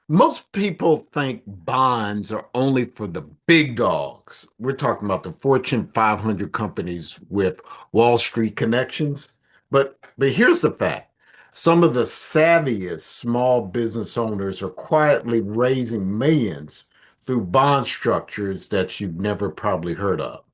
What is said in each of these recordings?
Most people think bonds are only for the big dogs. We're talking about the Fortune 500 companies with Wall Street connections. But here's the fact. Some of the savviest small business owners are quietly raising millions through bond structures that you've never probably heard of.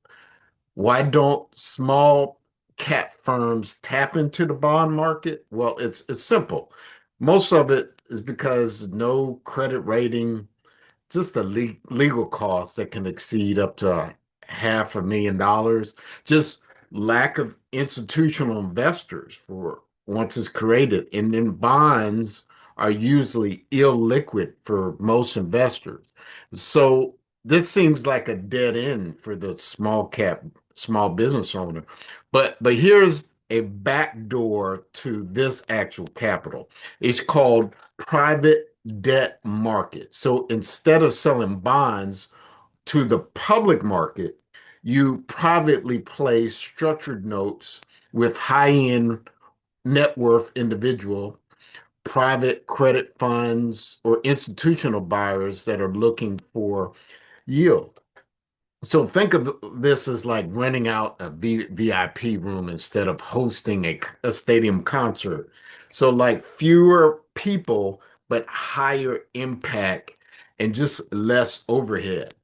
Why don't small cap firms tap into the bond market? Well, it's simple. Most of it is because no credit rating, just the legal costs that can exceed up to $500,000, just lack of institutional investors for once it's created, and then bonds are usually illiquid for most investors. So this seems like a dead end for the small business owner. But here's a back door to this actual capital. It's called private debt market. So instead of selling bonds to the public market, you privately place structured notes with high-end net worth individual, private credit funds, or institutional buyers that are looking for yield. So think of this as like renting out a VIP room instead of hosting a stadium concert. So like fewer people, but higher impact and just less overhead.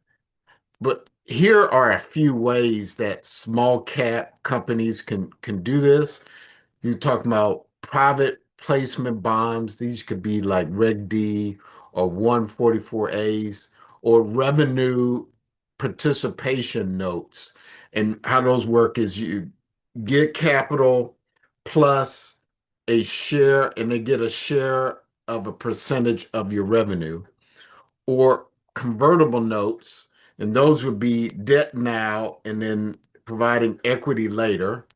But here are a few ways that small cap companies can do this. You're talking about private placement bonds. These could be like Reg D or 144As or revenue participation notes. And how those work is you get capital plus a share, and they get a share of a percentage of your revenue, or convertible notes, and those would be debt now and then providing equity later,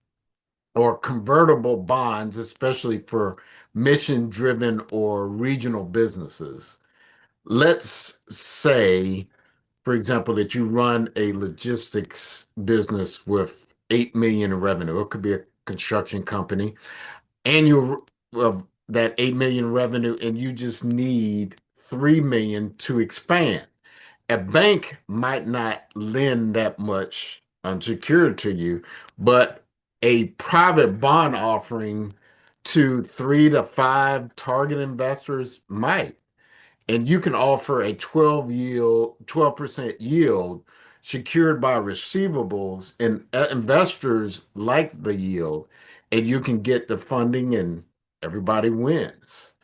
or convertible bonds, especially for mission driven or regional businesses. Let's say, for example, that you run a logistics business with 8 million in revenue. It could be a construction company. Annual of that 8 million revenue, and you just need 3 million to expand. A bank might not lend that much unsecured to you, but a private bond offering to 3 to 5 target investors might. And you can offer a 12% yield secured by receivables, and investors like the yield, and you can get the funding and everybody wins.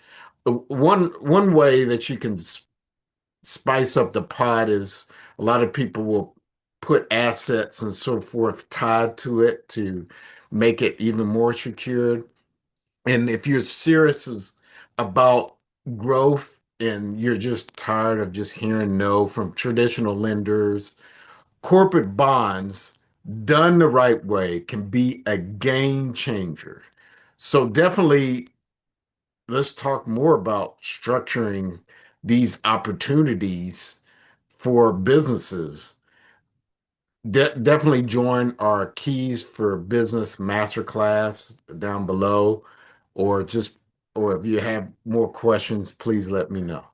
One way that you can spice up the pot is a lot of people will put assets and so forth tied to it to make it even more secured. And if you're serious about growth and you're just tired of just hearing no from traditional lenders, corporate bonds done the right way can be a game changer. So definitely let's talk more about structuring these opportunities for businesses. Definitely join our Keys for Business Masterclass down below, or just, or if you have more questions, please let me know.